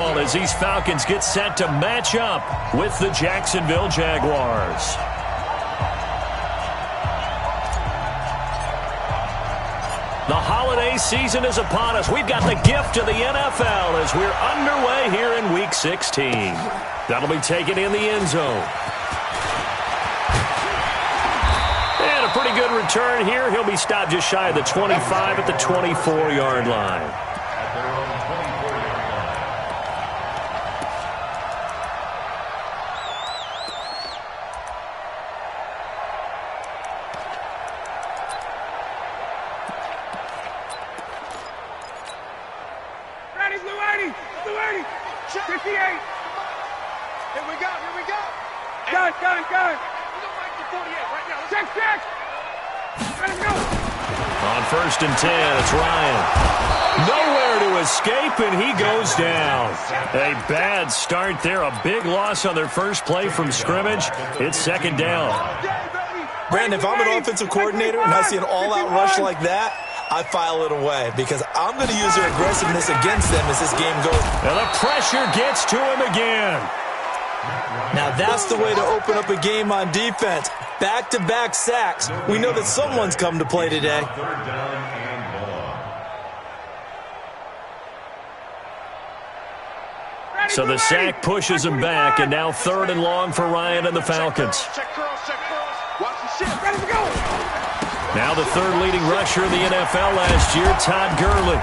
As these Falcons get set to match up with the Jacksonville Jaguars. The holiday season is upon us. We've got the gift of the NFL as we're underway here in Week 16. That'll be taken in the end zone. And a pretty good return here. He'll be stopped just shy of the 25 at the 24-yard line. On first and 10, it's Ryan. Nowhere to escape, and he goes down. A bad start there. A big loss on their first play from scrimmage. It's second down. Brandon, if I'm an offensive coordinator and I see an all-out rush like that, I file it away because I'm going to use their aggressiveness against them as this game goes. And the pressure gets to him again. Now that's the way to open up a game on defense. Back-to-back sacks. We know that someone's come to play today. So the sack pushes him back, and now third and long for Ryan and the Falcons. Now the third leading rusher in the NFL last year, Todd Gurley.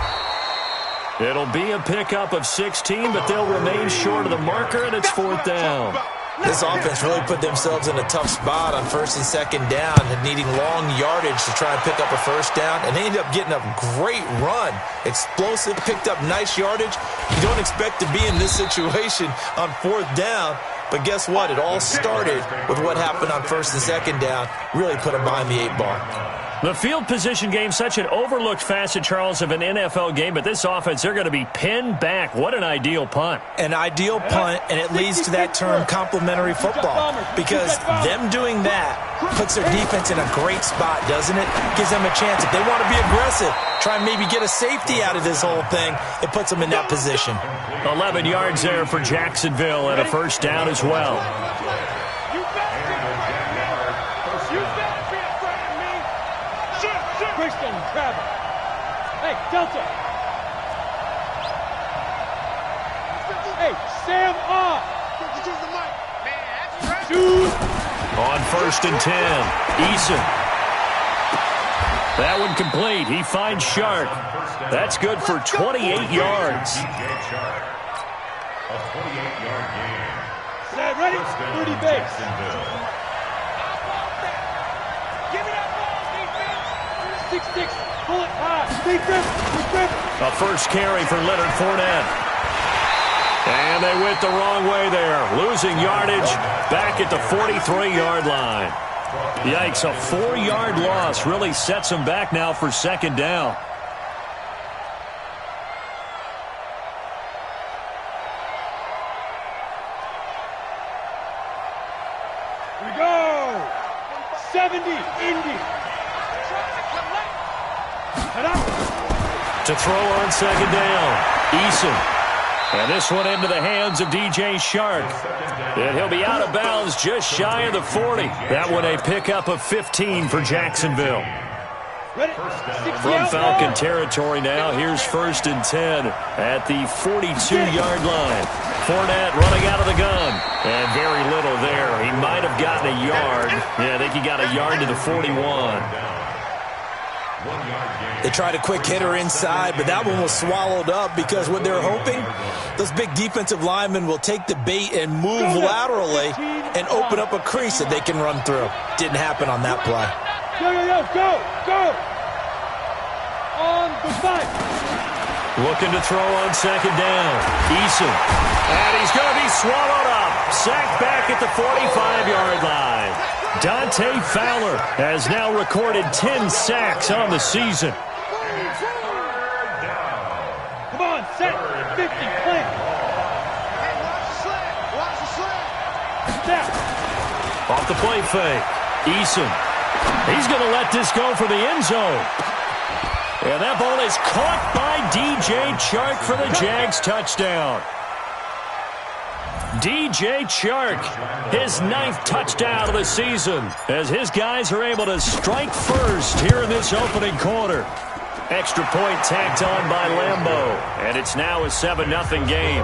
It'll be a pickup of 16, but they'll remain short of the marker, and it's fourth down. This offense really put themselves in a tough spot on first and second down and needing long yardage to try and pick up a first down, and they ended up getting a great run. Explosive, picked up nice yardage. You don't expect to be in this situation on fourth down, but guess what? It all started with what happened on first and second down. Really put them behind the 8-ball. The field position game, such an overlooked facet, Charles, of an NFL game, but this offense, they're going to be pinned back. What an ideal punt. An ideal punt, and it leads to that term complementary football, because them doing that puts their defense in a great spot, doesn't it? Gives them a chance. If they want to be aggressive, try and maybe get a safety out of this whole thing, it puts them in that position. 11 yards there for Jacksonville and a first down as well. Hey, Delta. Hey, Sam off. Shoot. On first and 10, Eason. That one complete. He finds Shark. That's good for 28 yards. A 28-yard gain. Set, ready? 30 base. Give me that ball, defense. 6-6. Pull it high. A first carry for Leonard Fournette. And they went the wrong way there. Losing yardage back at the 43-yard line. Yikes, a 4-yard loss really sets them back now for second down. Here we go. 70, Indy. To throw on second down, Eason. And this one into the hands of DJ Shark. And he'll be out of bounds just shy of the 40. That one a pickup of 15 for Jacksonville. From Falcon territory now, here's first and 10 at the 42-yard line. Fournette running out of the gun. And very little there. He might have gotten a yard. Yeah, I think he got a yard to the 41. They tried a quick hitter inside, but that one was swallowed up because what they're hoping, those big defensive linemen will take the bait and move laterally and open up a crease that they can run through. Didn't happen on that play. Go. On the fight. Looking to throw on second down. Eason. And he's going to be swallowed up. Sacked back at the 45-yard line. Dante Fowler has now recorded 10 sacks on the season. Come on, set. 50, plant. Off the play fake. Eason. He's going to let this go for the end zone. And that ball is caught by DJ Chark for the Jags touchdown. DJ Chark, his 9th touchdown of the season, as his guys are able to strike first here in this opening quarter. Extra point tacked on by Lambeau, and it's now a 7-0 game.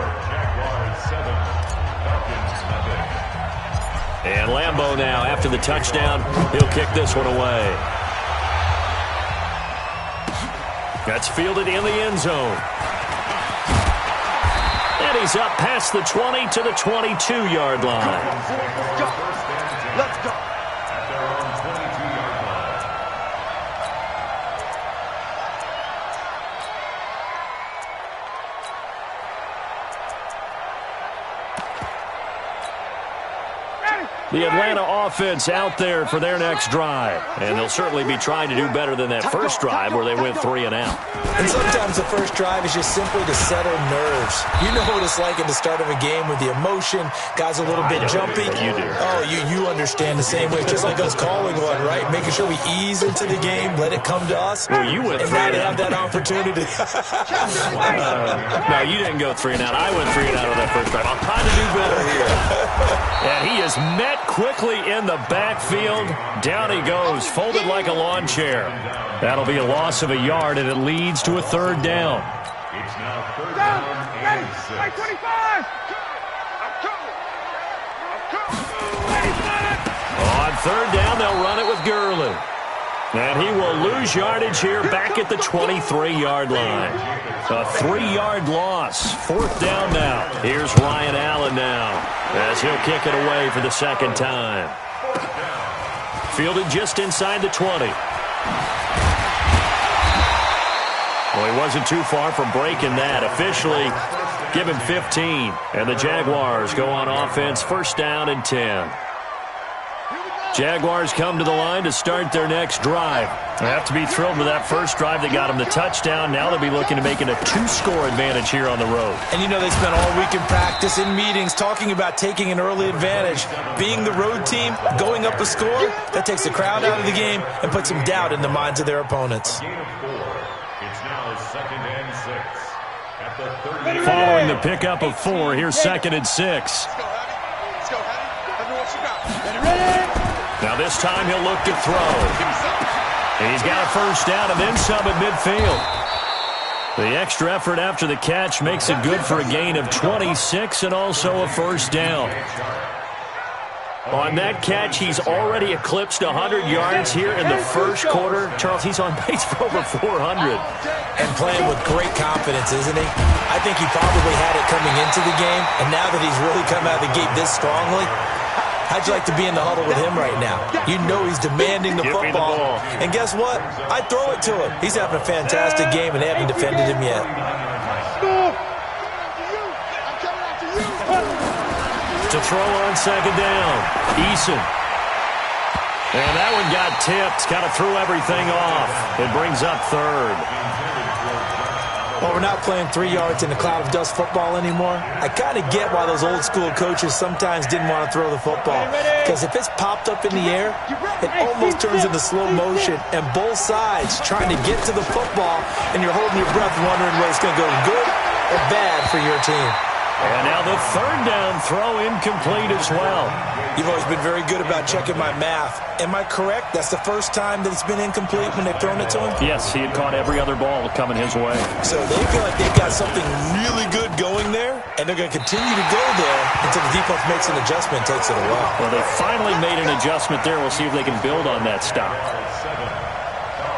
And Lambeau now, after the touchdown, he'll kick this one away. That's fielded in the end zone. And he's up past the 20 to the 22-yard line. Let's go. The Atlanta offense out there for their next drive. And they'll certainly be trying to do better than that first drive where they went 3 and out. And sometimes the first drive is just simply to settle nerves. You know what it's like at the start of a game with the emotion. Guys a little bit jumpy. You do. Oh, you understand the same way. Just like us calling one, right? Making sure we ease into the game, let it come to us. Well, you went and 3 now and to out. have that opportunity. No, you didn't go 3 and out. I went 3 and out on that first drive. I'll try to do better here. And he is met quickly in the backfield. Down he goes, folded like a lawn chair. That'll be a loss of a yard, and it leads to a 3rd down. It's now 3rd down and 6. 25. On 3rd down, they'll run it with Gurley. And he will lose yardage here back at the 23-yard line. A 3-yard loss. 4th down now. Here's Ryan Allen now, as he'll kick it away for the 2nd time. Fielded just inside the 20. Well, he wasn't too far from breaking that. Officially, give him 15. And the Jaguars go on offense, 1st down and 10. Jaguars come to the line to start their next drive. They have to be thrilled with that first drive that got them the touchdown. Now they'll be looking to make it a 2-score advantage here on the road. And you know they spent all week in practice, in meetings, talking about taking an early advantage. Being the road team, going up a score, that takes the crowd out of the game and puts some doubt in the minds of their opponents. It's now 2nd and 6. At the 30. Following the pickup of 4, here's 2nd and 6. Let's go, Hattie. Let me what you got. Ready? Now this time he'll look to throw. And he's got a 1st down and then some at midfield. The extra effort after the catch makes it good for a gain of 26 and also a 1st down. On that catch, he's already eclipsed 100 yards here in the first quarter. Charles, he's on pace for over 400. And playing with great confidence, isn't he? I think he probably had it coming into the game, and now that he's really come out of the gate this strongly, how'd you like to be in the huddle with him right now? You know he's demanding the Give me the football. ball. And guess what? I'd throw it to him. He's having a fantastic game, and they haven't defended him yet. To throw on 2nd down, Eason. And that one got tipped, kind of threw everything off. It brings up 3rd. Well, we're not playing 3 yards in a cloud of dust football anymore. I kind of get why those old school coaches sometimes didn't want to throw the football. Because if it's popped up in the air, it almost turns into slow motion. And both sides trying to get to the football, and you're holding your breath wondering whether it's going to go good or bad for your team. And now the 3rd down throw incomplete as well. You've always been very good about checking my math. Am I correct? That's the first time that it's been incomplete when they've thrown it to him? Yes, he had caught every other ball coming his way. So they feel like they've got something really good going there, and they're going to continue to go there until the defense makes an adjustment and takes it away. Well, they finally made an adjustment there. We'll see if they can build on that stop.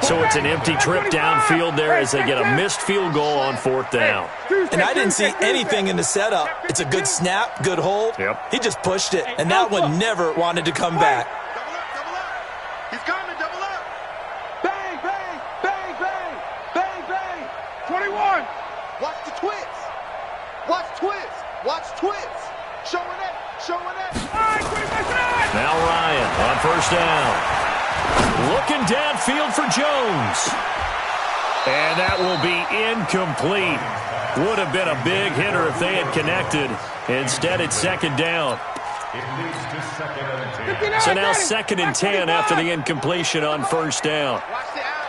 So it's an empty trip downfield there as they get a missed field goal on 4th down. And I didn't see anything in the setup. It's a good snap, good hold. Yep. He just pushed it, and that one never wanted to come back. Double up. He's coming, double up. Bang, bang, bang, bang, bang, bang. 21. Watch the twist. Watch twist. Watch twist. Showing it, showing it. All right, 25. Now Ryan on 1st down. Looking downfield for Jones. And that will be incomplete. Would have been a big hitter if they had connected. Instead, it's 2nd down. So now 2nd and 10 after the incompletion on 1st down. Watch the out.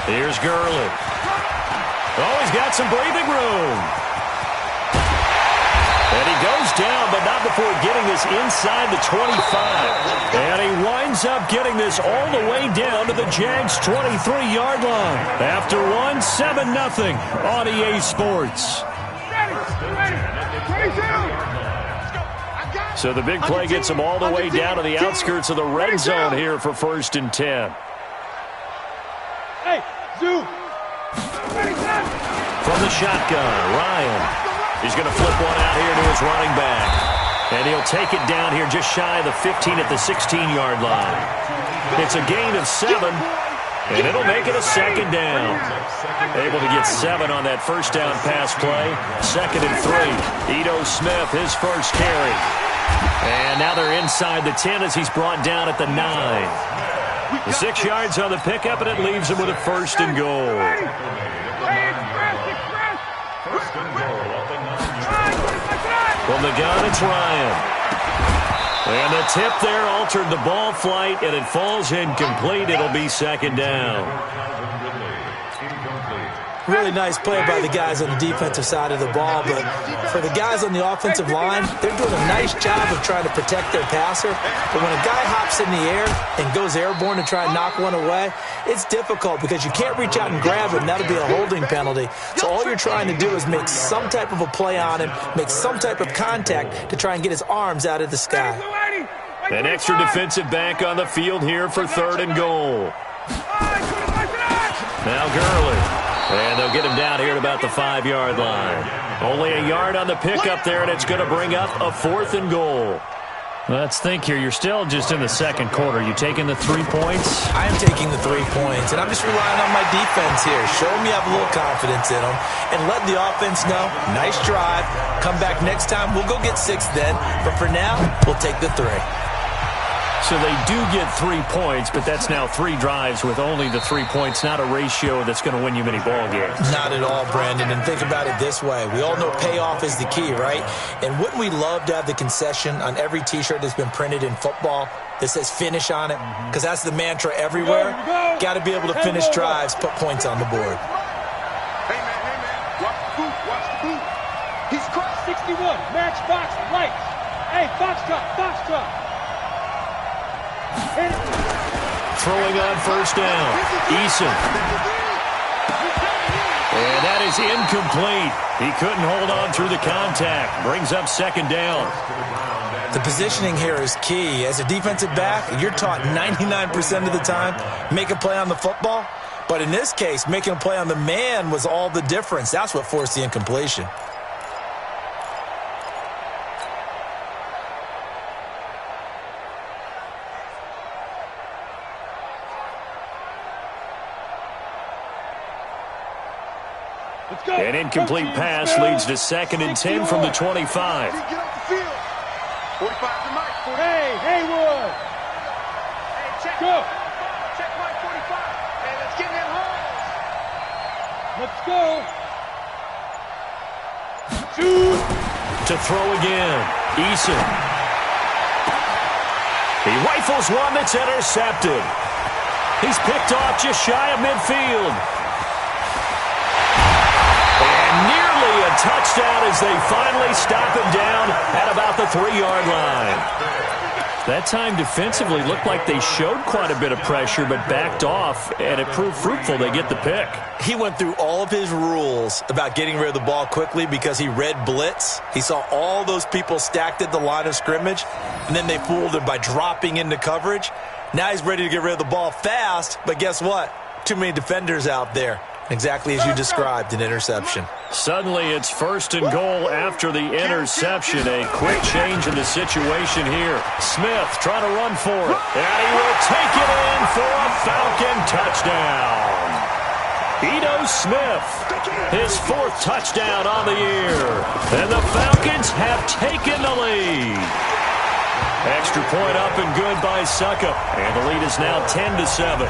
Here's Gurley. Oh, he's got some breathing room. down, but not before getting this inside the 25. And he winds up getting this all the way down to the Jags' 23-yard line. After one, 7-0 on EA Sports. So the big play gets him all the way down to the outskirts of the red zone here for 1st and 10. Hey, Zoo. From the shotgun, Ryan. He's going to flip one out here to his running back. And he'll take it down here just shy of the 15 at the 16-yard line. It's a gain of 7, and it'll make it a 2nd down. Able to get 7 on that first down pass play. 2nd and 3. Ito Smith, his first carry. And now they're inside the 10 as he's brought down at the 9. The 6 yards on the pickup, and it leaves him with a 1st and goal. From the gun, it's Ryan. And the tip there altered the ball flight, and it falls incomplete. It'll be 2nd down. Really nice play by the guys on the defensive side of the ball, but for the guys on the offensive line, they're doing a nice job of trying to protect their passer. But when a guy hops in the air and goes airborne to try and knock one away, it's difficult because you can't reach out and grab it, and that'll be a holding penalty. So all you're trying to do is make some type of a play on him, make some type of contact to try and get his arms out of the sky. An extra defensive back on the field here for 3rd and goal. Now Gurley. And they'll get him down here at about the 5-yard line. Only a yard on the pickup there, and it's going to bring up a 4th and goal. Let's think here. You're still just in the 2nd quarter. You taking the 3 points? I am taking the 3 points, and I'm just relying on my defense here. Show them you have a little confidence in them, and let the offense know, nice drive. Come back next time. We'll go get 6 then, but for now, we'll take the 3. So they do get 3 points, but that's now 3 drives with only the 3 points, not a ratio that's going to win you many ball games. Not at all, Brandon, and think about it this way. We all know payoff is the key, right? And wouldn't we love to have the concession on every T-shirt that's been printed in football that says finish on it? Because that's the mantra everywhere. Got to be able to finish drives, put points on the board. Hey, man, watch the boot, watch the boot. He's crossed 61, match box, lights. Hey, Foxtrot. Throwing on 1st down, Eason. And that is incomplete. He couldn't hold on through the contact. Brings up 2nd down. The positioning here is key. As a defensive back, you're taught 99% of the time, make a play on the football. But in this case, making a play on the man was all the difference. That's what forced the incompletion. An incomplete pass leads to 2nd and 10 from the 25. Get off the field. 45 to Mike. Hey, Haywood. Hey, check. Go. Check Mike 45. Hey, let's get in that hole. Let's go. Shoot. To throw again. Eason. He rifles one that's intercepted. He's picked off just shy of midfield. Nearly a touchdown as they finally stop him down at about the 3-yard line. That time defensively looked like they showed quite a bit of pressure but backed off, and it proved fruitful. They get the pick. He went through all of his rules about getting rid of the ball quickly because he read blitz. He saw all those people stacked at the line of scrimmage, and then they fooled him by dropping into coverage. Now he's ready to get rid of the ball fast, but guess what? Too many defenders out there. Exactly as you described, an interception. Suddenly it's 1st and goal after the interception. A quick change in the situation here. Smith trying to run for it. And he will take it in for a Falcon touchdown. Ito Smith, his 4th touchdown on the year. And the Falcons have taken the lead. Extra point up and good by Suckup. And the lead is now 10-7.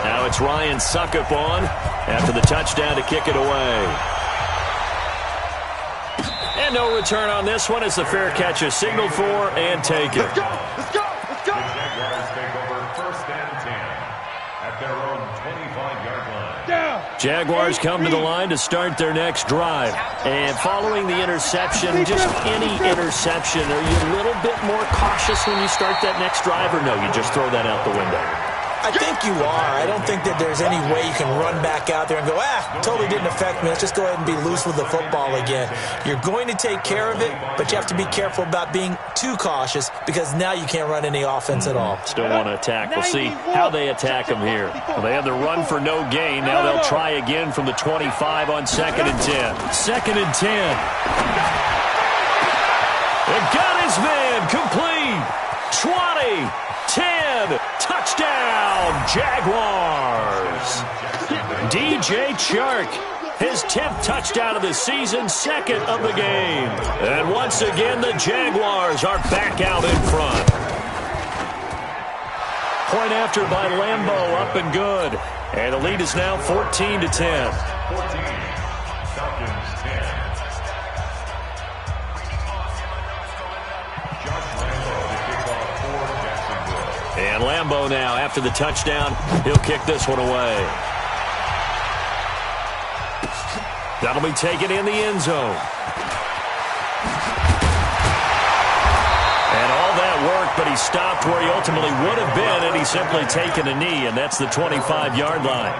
Now it's Ryan Suckup on after the touchdown to kick it away. And no return on this one as the fair catch is signaled for and taken. Let's go, let's go, let's go. Jaguars take over 1st and 10 at their own 25-yard line. Down. Jaguars come to the line to start their next drive. And following the interception, just any interception, are you a little bit more cautious when you start that next drive, or no, you just throw that out the window? I think you are. I don't think that there's any way you can run back out there and go, totally didn't affect me. Let's just go ahead and be loose with the football again. You're going to take care of it, but you have to be careful about being too cautious because now you can't run any offense at all. Still want to attack. We'll see how they attack them here. Well, they have the run for no gain. Now they'll try again from the 25 on 2nd and 10. 2nd and 10. It got his man complete. 20. 10, touchdown, Jaguars. DJ Chark, his 10th touchdown of the season, 2nd of the game. And once again, the Jaguars are back out in front. Point after by Lambeau, up and good. And the lead is now 14-10. 14, Falcons 10. And Lambeau now, after the touchdown, he'll kick this one away. That'll be taken in the end zone. And all that work, but he stopped where he ultimately would have been, and he's simply taken a knee, and that's the 25-yard line.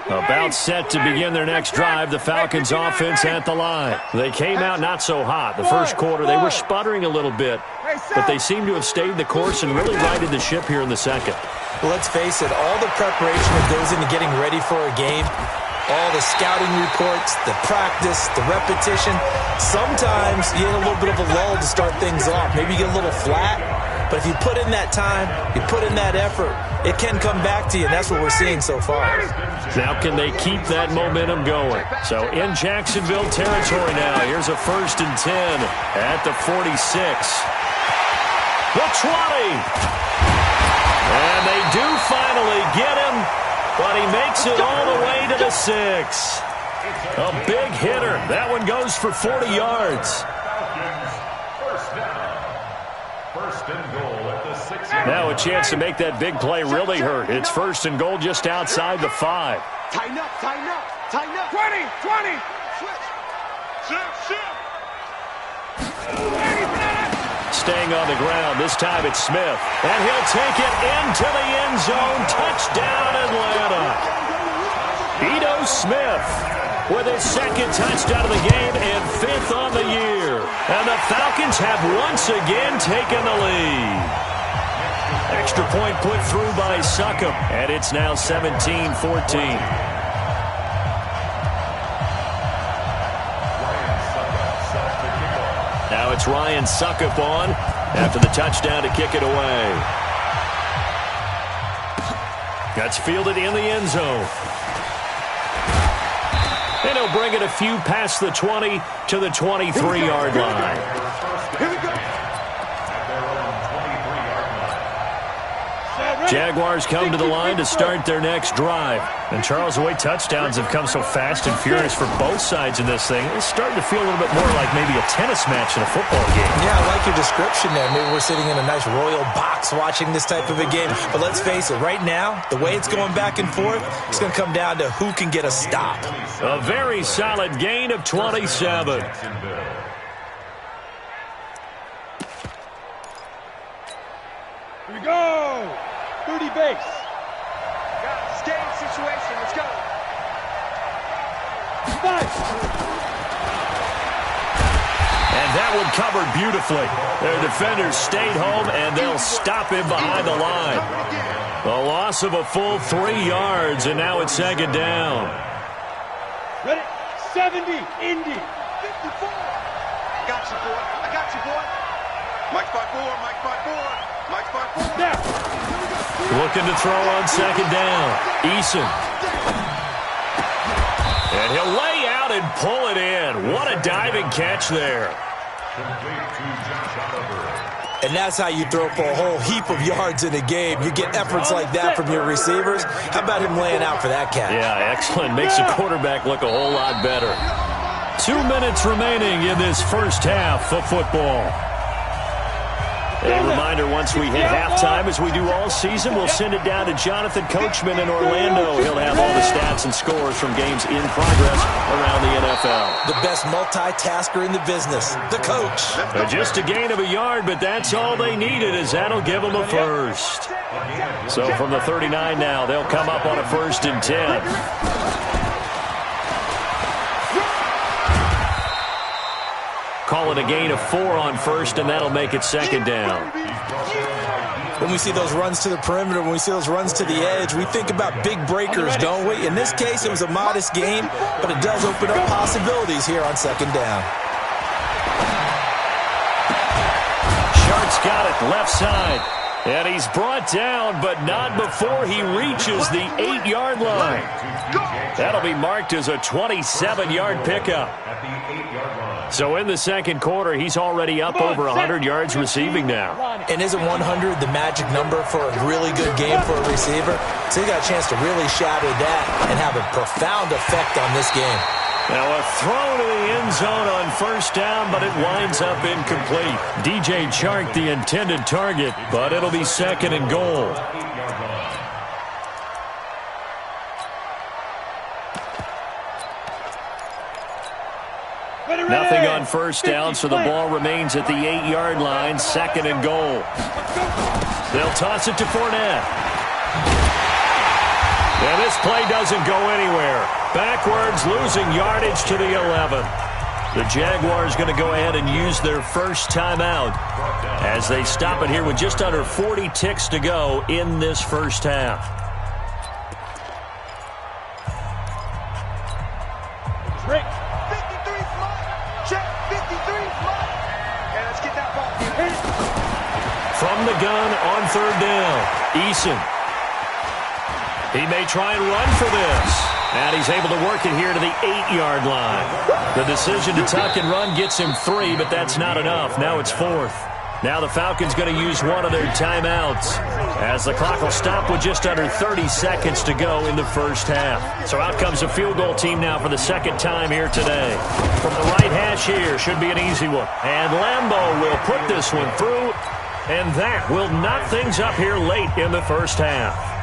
About set to begin their next drive, the Falcons offense at the line. They came out not so hot. The first quarter, they were sputtering a little bit, but they seem to have stayed the course and really righted the ship here in the second. Well, let's face it, all the preparation that goes into getting ready for a game, all the scouting reports, the practice, the repetition, sometimes you get a little bit of a lull to start things off. Maybe you get a little flat, but if you put in that time, you put in that effort, it can come back to you, and that's what we're seeing so far. Now can they keep that momentum going? So in Jacksonville territory now, here's a 1st and 10 at the 46. The 20. And they do finally get him, but he makes it all the way to the 6. A big hitter. That one goes for 40 yards. First and goal at the 6. Now a chance to make that big play really hurt. It's 1st and goal just outside the 5. Tighten up, tighten up, tighten up. 20, 20. Switch. Shift. Staying on the ground. This time it's Smith. And he'll take it into the end zone. Touchdown, Atlanta. Ito Smith with his 2nd touchdown of the game and 5th on the year. And the Falcons have once again taken the lead. Extra point put through by Succop, and it's now 17-14. Now it's Ryan Succop on after the touchdown to kick it away. That's fielded in the end zone. And he'll bring it a few past the 20 to the 23-yard line. Here we go. Jaguars come to the line to start their next drive. And, Charles, the way touchdowns have come so fast and furious for both sides in this thing, it's starting to feel a little bit more like maybe a tennis match in a football game. Yeah, I like your description there. Maybe we're sitting in a nice royal box watching this type of a game. But let's face it, right now, the way it's going back and forth, it's going to come down to who can get a stop. A very solid gain of 27. Here we go. 30 base. Game situation. Let's go. Nice. And that one covered beautifully. Their defenders stayed home, and they'll stop him behind the line. A loss of a full 3 yards, and now it's 2nd down. Ready? 70. Indy. 54. Got you, boy. I got you, boy. Mike 5-4. Mike 5-4. Mike 5-4. Now. Looking to throw on 2nd down. Eason. And he'll lay out and pull it in. What a diving catch there. And that's how you throw for a whole heap of yards in a game. You get efforts like that from your receivers. How about him laying out for that catch? Yeah, excellent. Makes the quarterback look a whole lot better. 2 minutes remaining in this first half of football. A reminder, once we hit halftime, as we do all season, we'll send it down to Jonathan Coachman in Orlando. He'll have all the stats and scores from games in progress around the NFL. The best multitasker in the business, the coach. Just a gain of a yard, but that's all they needed, as that'll give them a first. So from the 39 now, they'll come up on a 1st and 10. Call it a gain of 4 on 1st, and that'll make it 2nd down. When we see those runs to the perimeter, when we see those runs to the edge, we think about big breakers, don't we? In this case, it was a modest gain, but it does open up possibilities here on 2nd down. Shark's got it, left side. And he's brought down, but not before he reaches the 8-yard line. That'll be marked as a 27-yard pickup. So in the 2nd quarter, he's already up over 100 yards receiving now. And isn't 100 the magic number for a really good game for a receiver? So he got a chance to really shatter that and have a profound effect on this game. Now a throw to the end zone on 1st down, but it winds up incomplete. DJ Chark, the intended target, but it'll be 2nd and goal. Nothing on 1st down, so the ball remains at the 8-yard line, 2nd and goal. They'll toss it to Fournette. And this play doesn't go anywhere. Backwards, losing yardage to the 11. The Jaguars going to go ahead and use their first timeout as they stop it here with just under 40 ticks to go in this first half. Rick. 53 slot. Check. 53 slot. And let's get that ball. From the gun on 3rd down, Eason. He may try and run for this. And he's able to work it here to the 8-yard line. The decision to tuck and run gets him 3, but that's not enough. Now it's 4th. Now the Falcons going to use one of their timeouts as the clock will stop with just under 30 seconds to go in the first half. So out comes a field goal team now for the 2nd time here today. From the right hash here, should be an easy one. And Lambeau will put this one through, and that will knock things up here late in the first half.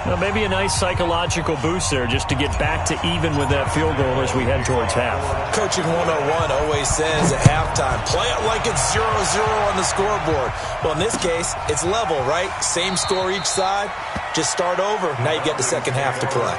Well, maybe a nice psychological boost there just to get back to even with that field goal as we head towards half. Coaching 101 always says at halftime, play it like it's 0-0 on the scoreboard. Well, in this case, it's level, right? Same score each side. Just start over. Now you get the 2nd half to play.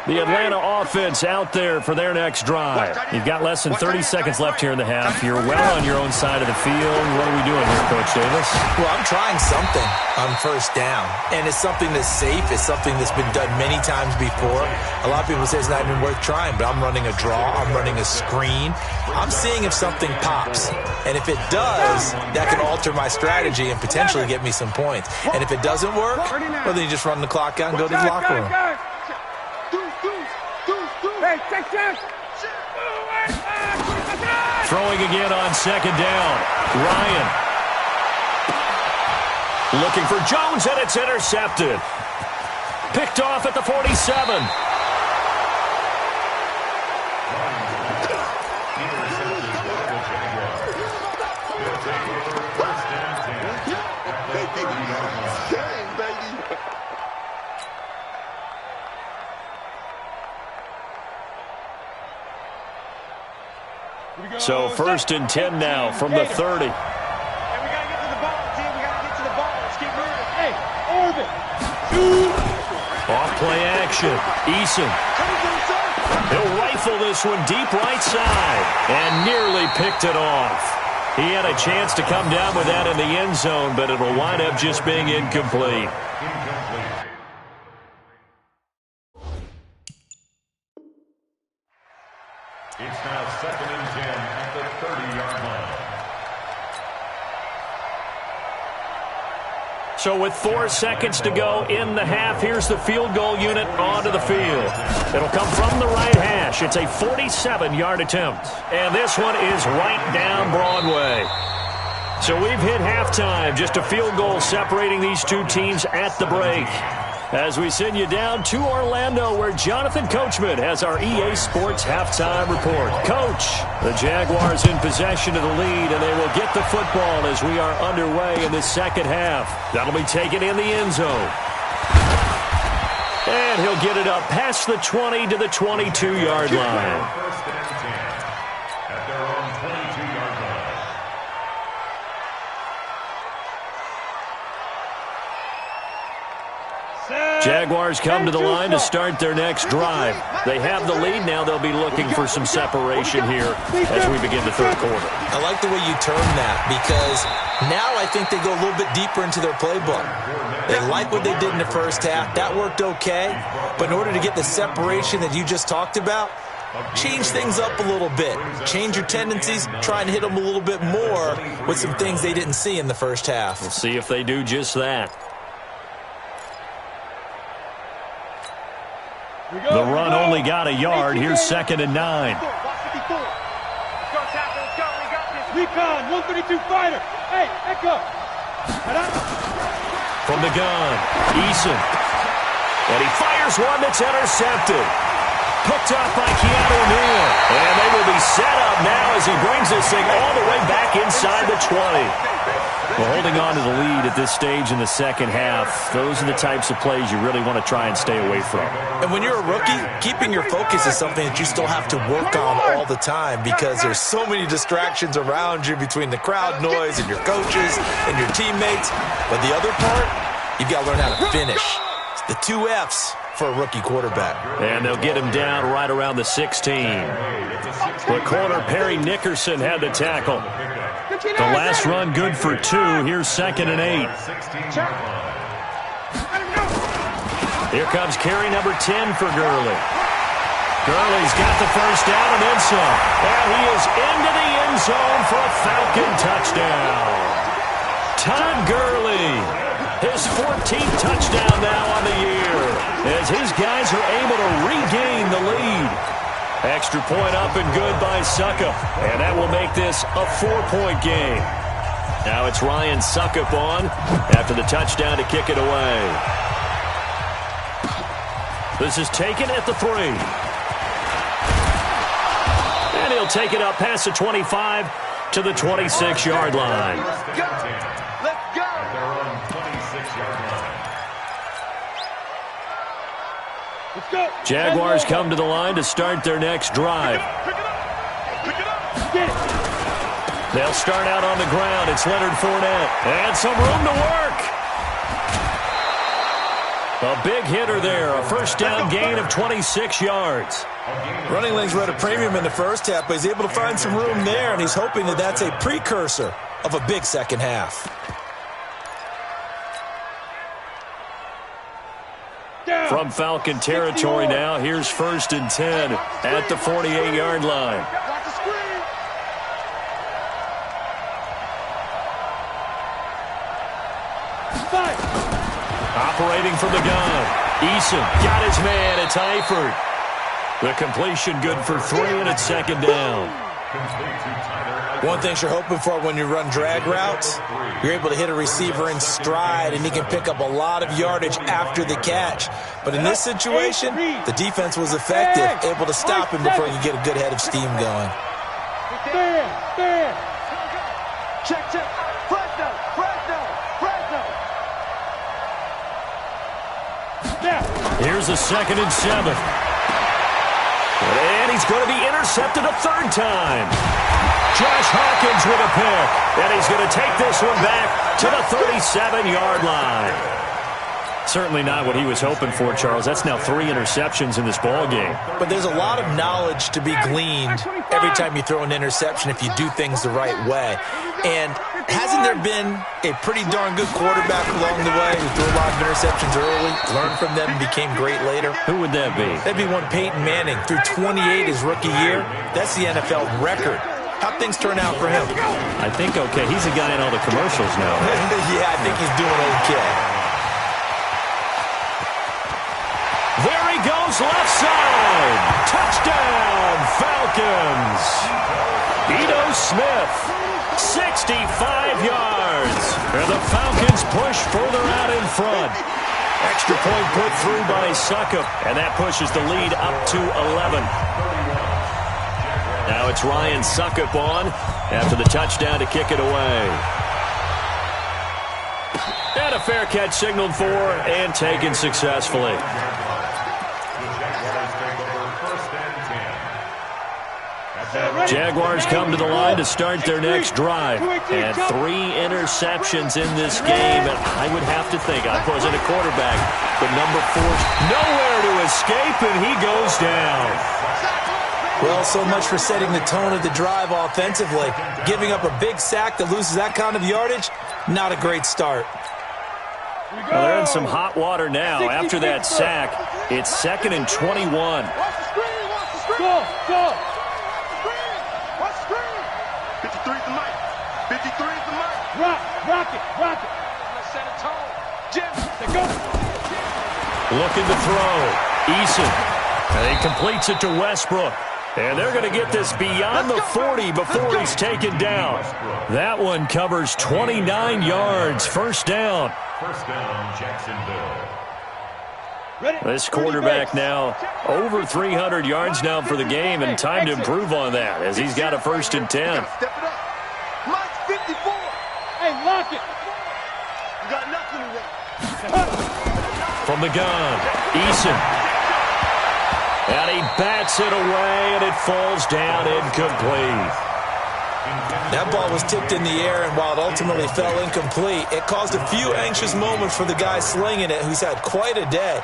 The Atlanta offense out there for their next drive. You've got less than 30 seconds left here in the half. You're well on your own side of the field. What are we doing here, Coach Davis? Well, I'm trying something on 1st down, and it's something that's safe. It's something that's been done many times before. A lot of people say it's not even worth trying, but I'm running a draw. I'm running a screen. I'm seeing if something pops, and if it does, that can alter my strategy and potentially get me some points. And if it doesn't work, well, then you just run the clock out and go to the locker room. Throwing again on 2nd down. Ryan. Looking for Jones, and it's intercepted. Picked off at the 47. So 1st and 10 now from the 30. Hey, we got to get to the ball, team. We got to get to the ball. Let's get moving. Hey, orbit. Off play action. Eason. He'll rifle this one deep right side and nearly picked it off. He had a chance to come down with that in the end zone, but it'll wind up just being incomplete. It's now 2nd and 10 at the 30-yard line. So with 4 seconds to go in the half, here's the field goal unit onto the field. It'll come from the right hash. It's a 47-yard attempt. And this one is right down Broadway. So we've hit halftime. Just a field goal separating these two teams at the break. As we send you down to Orlando, where Jonathan Coachman has our EA Sports halftime report. Coach, the Jaguars in possession of the lead, and they will get the football as we are underway in the second half. That'll be taken in the end zone. And he'll get it up past the 20 to the 22-yard line. Jaguars come to the line to start their next drive. They have the lead. Now they'll be looking for some separation here as we begin the third quarter. I like the way you term that, because now I think they go a little bit deeper into their playbook. They like what they did in the first half. That worked okay. But in order to get the separation that you just talked about, change things up a little bit. Change your tendencies. Try and hit them a little bit more with some things they didn't see in the first half. We'll see if they do just that. The run only got a yard. Here's 2nd and 9. Recon, 132 fighter. Hey, echo. From the gun, Eason. And he fires one that's intercepted. Picked up by Keanu Neal. And they will be set up now as he brings this thing all the way back inside the 20. Well, holding on to the lead at this stage in the second half, those are the types of plays you really want to try and stay away from. And when you're a rookie, keeping your focus is something that you still have to work on all the time, because there's so many distractions around you between the crowd noise and your coaches and your teammates. But the other part, you've got to learn how to finish. It's the 2 Fs for a rookie quarterback. And they'll get him down right around the 16. The corner, Perry Nickerson, had the tackle. The last run good for 2. Here's 2nd and 8. Here comes carry number 10 for Gurley. Gurley's got the first down and then some. And he is into the end zone for a Falcon touchdown. Todd Gurley, his 14th touchdown now on the year, as his guys are able to regain the lead. Extra point up and good by Suckup. And that will make this a 4-point game. Now it's Ryan Suckup on after the touchdown to kick it away. This is taken at the 3. And he'll take it up past the 25 to the 26-yard line. Let's go! They're on 26-yard line. Let's go. Jaguars come to the line to start their next drive. Get it. They'll start out on the ground. It's Leonard Fournette. And some room to work. A big hitter there. A first down gain of 26 yards. Running lanes were at a premium in the first half, but he's able to find some room there, and he's hoping that that's a precursor of a big second half. From Falcon territory now, here's 1st and 10 at the 48-yard line. Watch the screen! Fight. Operating from the gun. Eason got his man. It's Eifert. The completion good for 3, and it's 2nd down. One thing you're hoping for when you run drag routes, you're able to hit a receiver in stride, and he can pick up a lot of yardage after the catch. But in this situation, the defense was effective, able to stop him before he could get a good head of steam going. Stand. Check. Fresno! Now. Here's a 2nd and 7. And he's going to be intercepted a 3rd time. Josh Hawkins with a pick. And he's going to take this one back to the 37-yard line. Certainly not what he was hoping for, Charles. That's now 3 interceptions in this ball game. But there's a lot of knowledge to be gleaned every time you throw an interception if you do things the right way. And hasn't there been a pretty darn good quarterback along the way who threw a lot of interceptions early, learned from them, and became great later? Who would that be? That'd be one Peyton Manning. Threw 28 his rookie year. That's the NFL record. How'd things turn out for him? I think okay. He's a guy in all the commercials now. Yeah, I think he's doing okay. There he goes, left side. Touchdown, Falcons. Ito Smith, 6 65 yards. And the Falcons push further out in front. Extra point put through by Succop, and that pushes the lead up to 11. Now it's Ryan Succop on after the touchdown to kick it away. And a fair catch signaled for and taken successfully. Jaguars come to the line to start their next drive. And 3 interceptions in this game. And I would have to think, I wasn't a quarterback, but number 4's nowhere to escape, and he goes down. Well, so much for setting the tone of the drive offensively. Giving up a big sack that loses that kind of yardage, not a great start. Well, they're in some hot water now. After that sack, it's 2nd and 21. Go, go. 53 is the mic. 53 is the mic. Rock it. Let's set a tone. Jim, they go. Looking to throw. Eason. And he completes it to Westbrook. And they're going to get this beyond the 40 before he's taken down. That one covers 29 yards. First down. First down, Jacksonville. This quarterback now over 300 yards now for the game, and time to improve on that as he's got a 1st and 10. Step it up. Mike's 54. Hey, lock it. You got nothing to run. From the gun, Eason. And he bats it away, and it falls down incomplete. That ball was tipped in the air, and while it ultimately fell incomplete, it caused a few anxious moments for the guy slinging it, who's had quite a day.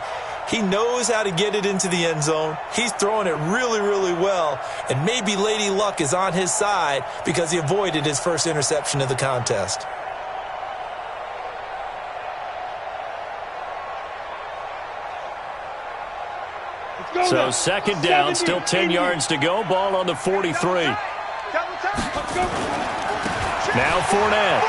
He knows how to get it into the end zone. He's throwing it really, really well, and maybe Lady Luck is on his side because he avoided his first interception of the contest. So 2nd down, still 10 yards to go. Ball on the 43. Now Fournette.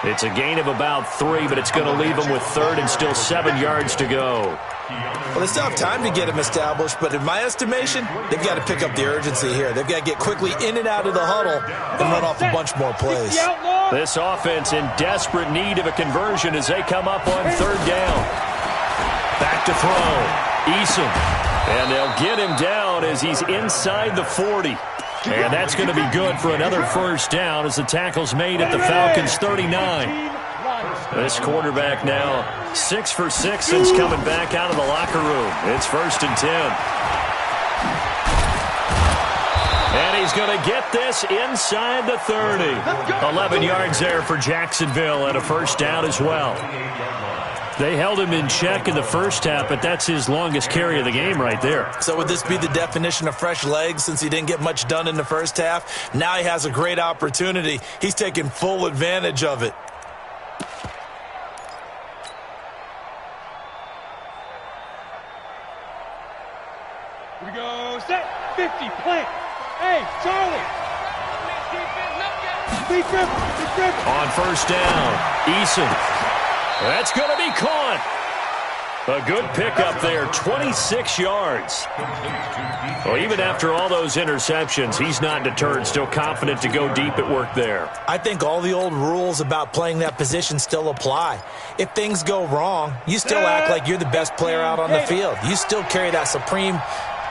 It's a gain of about 3, but it's going to leave him with 3rd and still 7 yards to go. Well, they still have time to get him established, but in my estimation, they've got to pick up the urgency here. They've got to get quickly in and out of the huddle and run off a bunch more plays. This offense in desperate need of a conversion as they come up on 3rd down. Back to throw. Eason. And they'll get him down as he's inside the 40. And that's going to be good for another 1st down as the tackle's made at the Falcons' 39. This quarterback now 6 for 6 since coming back out of the locker room. It's 1st and 10. And he's going to get this inside the 30. 11 yards there for Jacksonville and a 1st down as well. They held him in check in the first half, but that's his longest carry of the game right there. So would this be the definition of fresh legs since he didn't get much done in the first half? Now he has a great opportunity. He's taking full advantage of it. Here we go. Set. 50. Plant. Hey, Charlie. Big grip. On 1st down, Eason. That's going to be caught. A good pickup there, 26 yards. Well, even after all those interceptions, he's not deterred, still confident to go deep at work there. I think all the old rules about playing that position still apply. If things go wrong, you still act like you're the best player out on the field. You still carry that supreme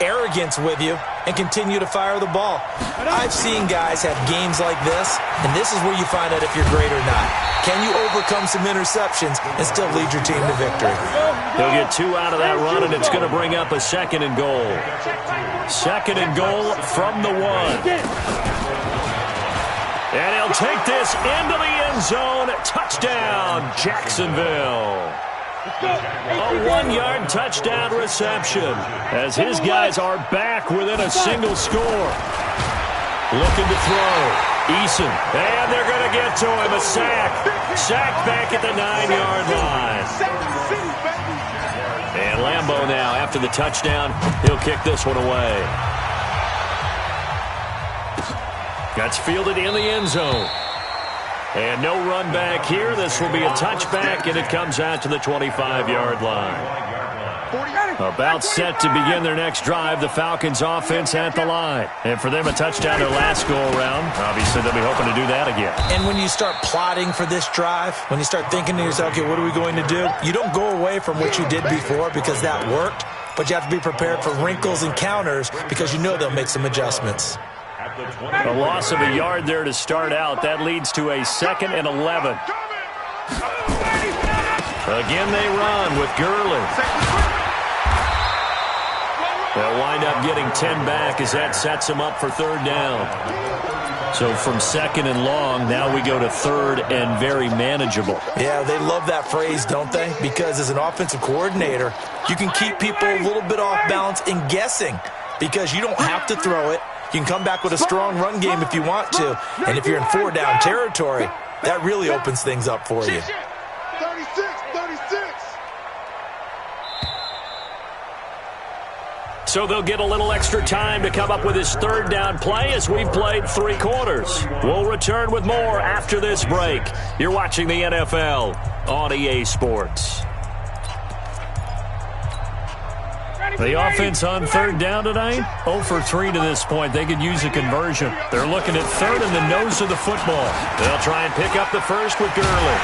arrogance with you and continue to fire the ball. I've seen guys have games like this, and this is where you find out if you're great or not. Can you overcome some interceptions and still lead your team to victory? He'll get 2 out of that run, and it's going to bring up a 2nd and goal. 2nd and goal from the 1. And he'll take this into the end zone. Touchdown, Jacksonville. A 1-yard touchdown reception as his guys are back within a single score. Looking to throw. Eason. And they're going to get to him. A sack. Sack back at the 9-yard line. And Lambeau now, after the touchdown, he'll kick this one away. That's fielded in the end zone. And no run back here. This will be a touchback, and it comes out to the 25-yard line. About set to begin their next drive. The Falcons offense at the line. And for them, a touchdown their last go-around. Obviously, they'll be hoping to do that again. And when you start plotting for this drive, when you start thinking to yourself, okay, what are we going to do? You don't go away from what you did before because that worked, but you have to be prepared for wrinkles and counters because you know they'll make some adjustments. A loss of a yard there to start out. That leads to a 2nd and 11. Again, they run with Gurley. They'll wind up getting 10 back as that sets them up for 3rd down. So from 2nd and long, now we go to 3rd and very manageable. Yeah, they love that phrase, don't they? Because as an offensive coordinator, you can keep people a little bit off balance and guessing because you don't have to throw it. You can come back with a strong run game if you want to. And if you're in 4-down territory, that really opens things up for you. 36. So they'll get a little extra time to come up with his 3rd down play as we've played 3 quarters. We'll return with more after this break. You're watching the NFL on EA Sports. The offense on 3rd down tonight, 0 for 3 to this point. They could use a conversion. They're looking at 3rd and the nose of the football. They'll try and pick up the first with Gurley.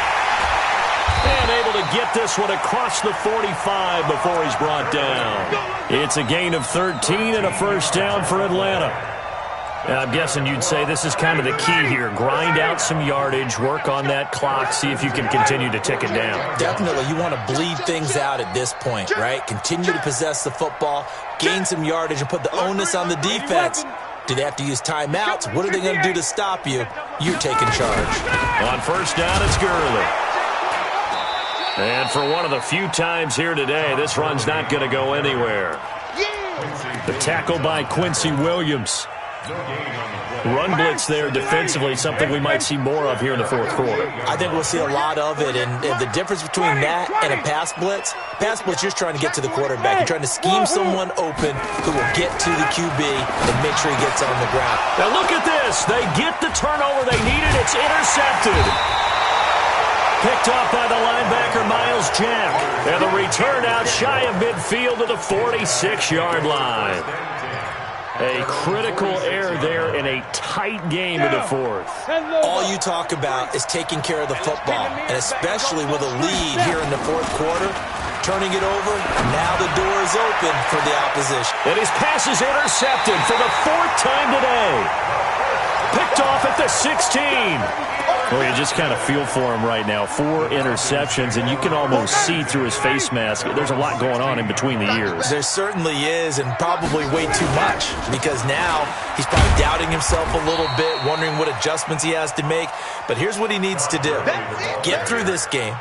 And able to get this one across the 45 before he's brought down. It's a gain of 13 and a 1st down for Atlanta. I'm guessing you'd say this is kind of the key here. Grind out some yardage, work on that clock, see if you can continue to tick it down. Definitely. You want to bleed things out at this point, right? Continue to possess the football, gain some yardage, and put the onus on the defense. Do they have to use timeouts? What are they going to do to stop you? You're taking charge. On 1st down, it's Gurley. And for one of the few times here today, this run's not going to go anywhere. The tackle by Quincy Williams. Run blitz there defensively, something we might see more of here in the 4th quarter. I think we'll see a lot of it, and the difference between that and a pass blitz, you're just trying to get to the quarterback. You're trying to scheme someone open who will get to the QB and make sure he gets on the ground. Now look at this. They get the turnover they needed. It's intercepted. Picked off by the linebacker, Miles Jack. And the return out shy of midfield to the 46-yard line. A critical error there in a tight game in the 4th. All you talk about is taking care of the football, and especially with a lead here in the 4th quarter, turning it over, now the door is open for the opposition. And his pass is intercepted for the 4th time today. Picked off at the 16. Well, you just kind of feel for him right now. 4 interceptions, and you can almost see through his face mask. There's a lot going on in between the ears. There certainly is, and probably way too much, because now he's probably doubting himself a little bit, wondering what adjustments he has to make. But here's what he needs to do. Get through this game.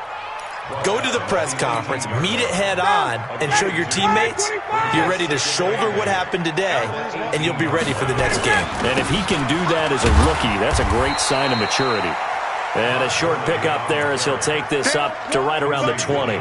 Go to the press conference, meet it head on, and show your teammates you're ready to shoulder what happened today, and you'll be ready for the next game. And if he can do that as a rookie, that's a great sign of maturity. And a short pickup there as he'll take this up to right around the 20.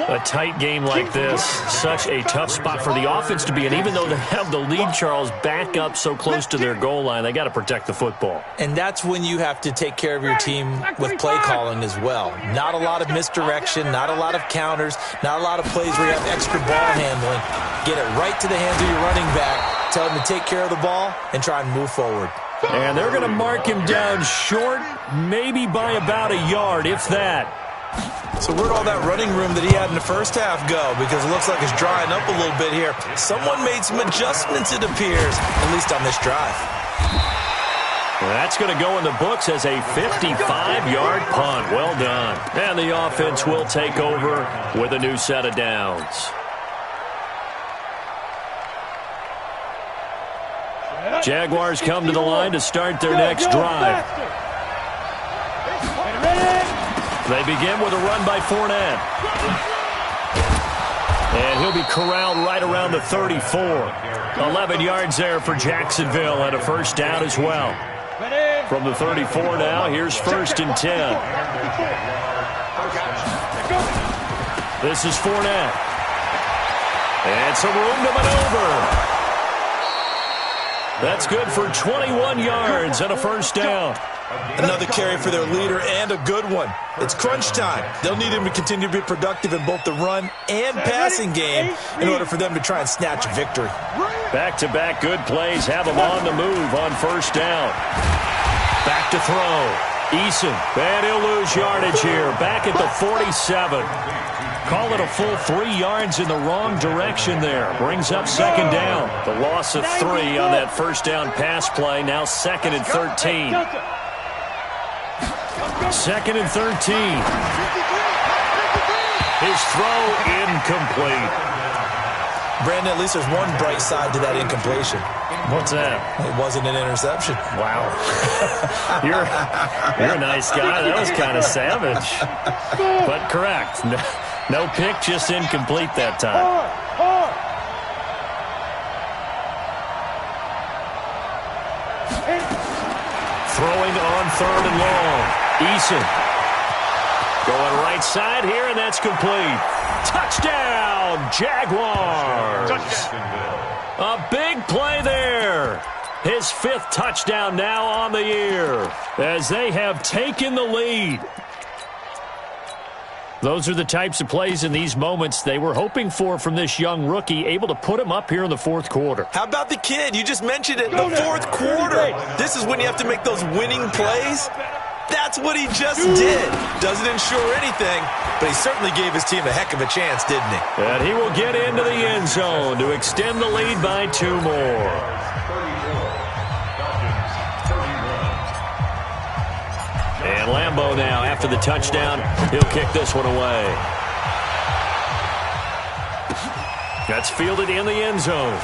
A tight game like this, such a tough spot for the offense to be in. Even though they have the lead, Charles, back up so close to their goal line, they got to protect the football. And that's when you have to take care of your team with play calling as well. Not a lot of misdirection, not a lot of counters, not a lot of plays where you have extra ball handling. Get it right to the hands of your running back, tell him to take care of the ball, and try and move forward. And they're going to mark him down short, maybe by about a yard, if that. So where'd all that running room that he had in the 1st half go? Because it looks like it's drying up a little bit here. Someone made some adjustments, it appears, at least on this drive. Well, that's going to go in the books as a 55-yard punt. Well done. And the offense will take over with a new set of downs. Jaguars come to the line to start their next drive. They begin with a run by Fournette. And he'll be corralled right around the 34. 11 yards there for Jacksonville and a 1st down as well. From the 34 now, here's 1st and 10. This is Fournette. And some room to maneuver. That's good for 21 yards and a 1st down. Another carry for their leader and a good one. It's crunch time. They'll need him to continue to be productive in both the run and passing game in order for them to try and snatch a victory. Back-to-back good plays have them on the move on first down. Back to throw. Eason, and he'll lose yardage here. Back at the 47. Call it a full 3 yards in the wrong direction there. Brings up second down. The loss of 3 on that first down pass play. Now 2nd and 13. 2nd and 13. His throw incomplete. Brandon, at least there's one bright side to that incompletion. What's that? It wasn't an interception. Wow. You're a nice guy. That was kind of savage. But correct. No pick, just incomplete that time. Throwing on 3rd and long. Eason. Going right side here, and that's complete. Touchdown, Jaguars. A big play there. His 5th touchdown now on the year as they have taken the lead. Those are the types of plays in these moments they were hoping for from this young rookie, able to put him up here in the 4th quarter. How about the kid? You just mentioned it, the 4th quarter. This is when you have to make those winning plays. That's what he just did. Doesn't ensure anything, but he certainly gave his team a heck of a chance, didn't he? And he will get into the end zone to extend the lead by 2 more. And Lambeau now, after the touchdown, he'll kick this one away. That's fielded in the end zone.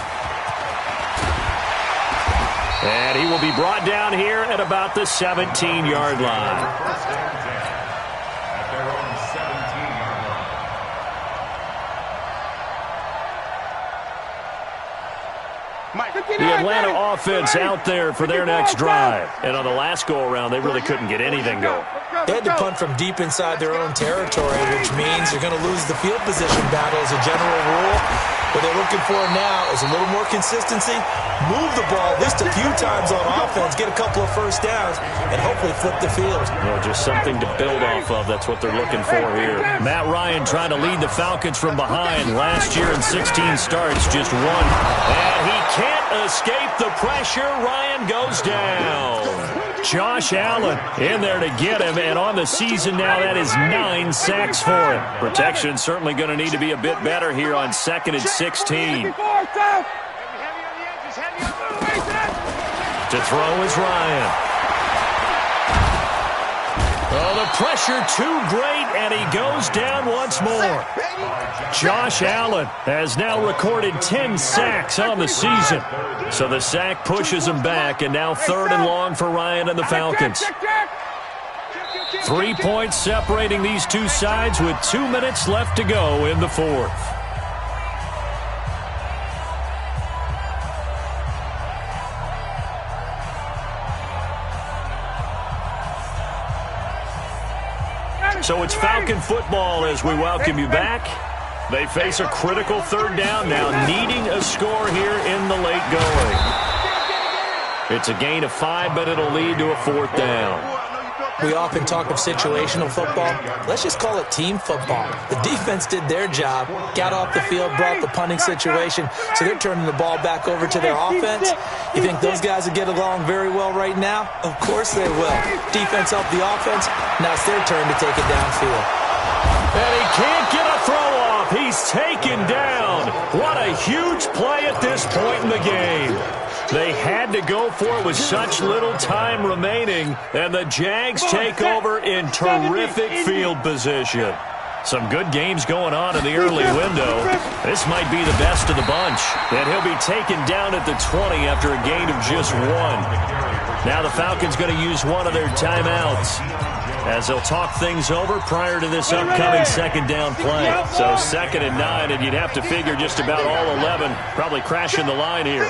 And he will be brought down here at about the 17-yard line. The Atlanta offense out there for their next drive. And on the last go-around, they really couldn't get anything going. They had to punt from deep inside their own territory, which means you're going to lose the field position battle as a general rule. What they're looking for now is a little more consistency, move the ball at least a few times on offense, get a couple of first downs, and hopefully flip the field. Well, just something to build off of. That's what they're looking for here. Matt Ryan trying to lead the Falcons from behind. Last year in 16 starts, just 1. And he can't escape the pressure. Ryan goes down. Josh Allen in there to get him, and on the season now, that is 9 sacks for him. Protection certainly going to need to be a bit better here on 2nd and 16. To throw is Ryan. Oh, the pressure too great, and he goes down once more. Josh Allen has now recorded 10 sacks on the season. So the sack pushes him back, and now 3rd and long for Ryan and the Falcons. 3 points separating these two sides with 2 minutes left to go in the 4th. So it's Falcon football as we welcome you back. They face a critical 3rd down now, needing a score here in the late going. It's a gain of 5, but it'll lead to a 4th down. We often talk of situational football. Let's just call it team football. The defense did their job, got off the field, brought the punting situation, so they're turning the ball back over to their offense. You think those guys will get along very well right now? Of course they will. Defense helped the offense. Now it's their turn to take it downfield. And he can't get a throw off. He's taken down. What a huge play at this point in the game. They had to go for it with such little time remaining, and the Jags take over in terrific field position. Some good games going on in the early window. This might be the best of the bunch, and he'll be taken down at the 20 after a gain of just 1. Now the Falcons going to use one of their timeouts as they'll talk things over prior to this upcoming 2nd down play. So 2nd and 9, and you'd have to figure just about all 11 probably crashing the line here.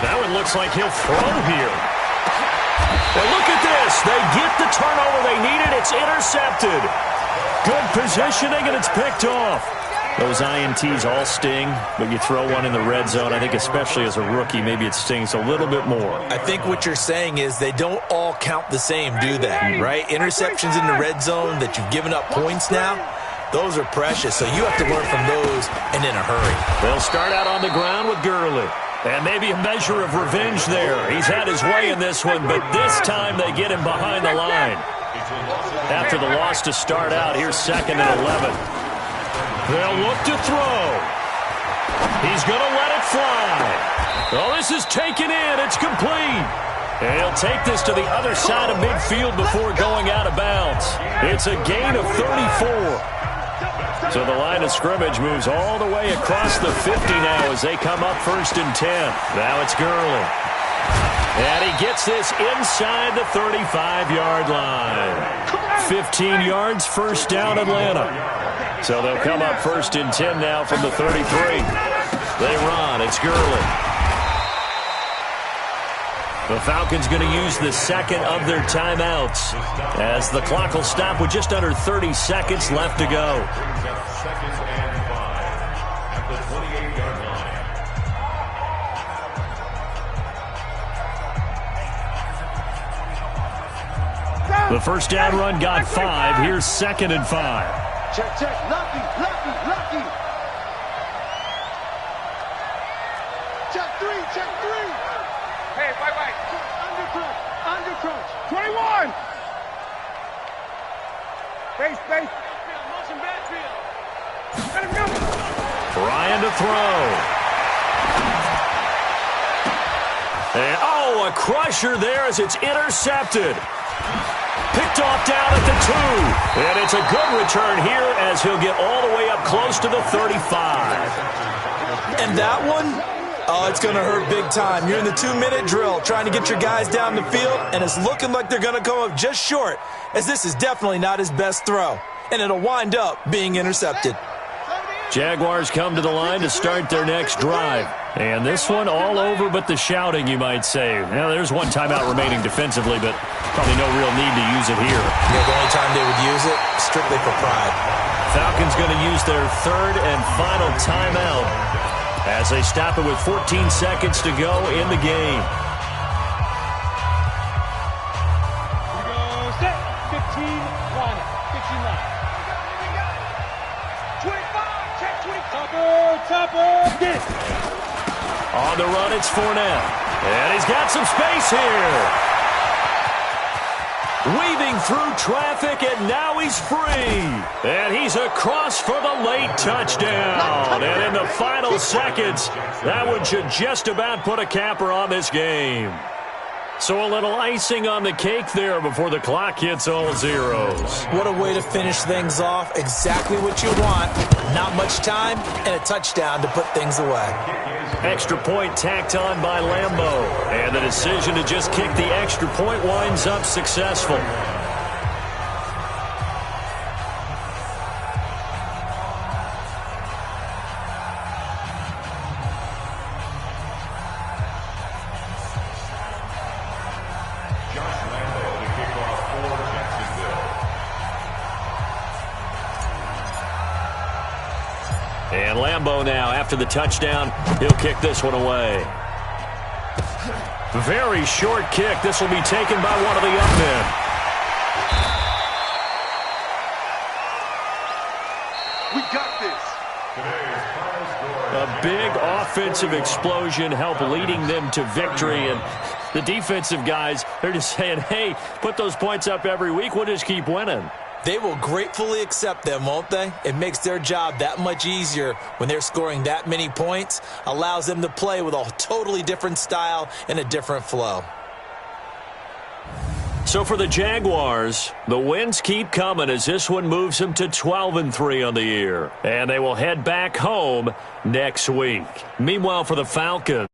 That one looks like he'll throw here. And look at this. They get the turnover they needed. It's intercepted. Good positioning, and it's picked off. Those INTs all sting, but you throw one in the red zone, I think especially as a rookie, maybe it stings a little bit more. I think what you're saying is they don't all count the same, do they? Right? Interceptions in the red zone that you've given up points now, those are precious, so you have to learn from those and in a hurry. They'll start out on the ground with Gurley. And maybe a measure of revenge there. He's had his way in this one, but this time they get him behind the line. After the loss to start out, here's 2nd and 11. They'll look to throw. He's going to let it fly. Oh, this is taken in. It's complete. And he'll take this to the other side of midfield before going out of bounds. It's a gain of 34. So the line of scrimmage moves all the way across the 50 now as they come up 1st and 10. Now it's Gurley. And he gets this inside the 35-yard line. 15 yards, 1st down Atlanta. So they'll come up 1st and 10 now from the 33. They run. It's Gurley. The Falcons going to use the 2nd of their timeouts as the clock will stop with just under 30 seconds left to go. 2nd and 5 at the 28-yard line. The 1st down run got 5. Here's 2nd and 5. Check, check. Lucky. Check 3. Hey, bye. Under crunch. 21. Base. Motion backfield. Let him go. Ryan to throw. And, a crusher there as it's intercepted. Picked off down at the 2. And it's a good return here as he'll get all the way up close to the 35. And that one, it's going to hurt big time. You're in the 2-minute drill trying to get your guys down the field, and it's looking like they're going to come up just short, as this is definitely not his best throw. And it'll wind up being intercepted. Jaguars come to the line to start their next drive. And this one all over but the shouting, you might say. Now, there's one timeout remaining defensively, but probably no real need to use it here. Yeah, the only time they would use it, strictly for pride. Falcons going to use their 3rd and final timeout as they stop it with 14 seconds to go in the game. We go set. 15 line. 15 line. 25. Check 20. Topper. Get. On the run, it's Fournette. And he's got some space here. Weaving through traffic, and now he's free. And he's across for the late touchdown. And in the final seconds, that one should just about put a capper on this game. So a little icing on the cake there before the clock hits all zeros. What a way to finish things off. Exactly what you want. Not much time and a touchdown to put things away. Extra point tacked on by Lambeau. And the decision to just kick the extra point winds up successful. And Lambeau now, after the touchdown, he'll kick this one away. Very short kick. This will be taken by one of the young men. We got this. A big offensive explosion helped leading them to victory. And the defensive guys, they're just saying, hey, put those points up every week. We'll just keep winning. They will gratefully accept them, won't they? It makes their job that much easier when they're scoring that many points. Allows them to play with a totally different style and a different flow. So for the Jaguars, the wins keep coming as this one moves them to 12-3 on the year. And they will head back home next week. Meanwhile, for the Falcons,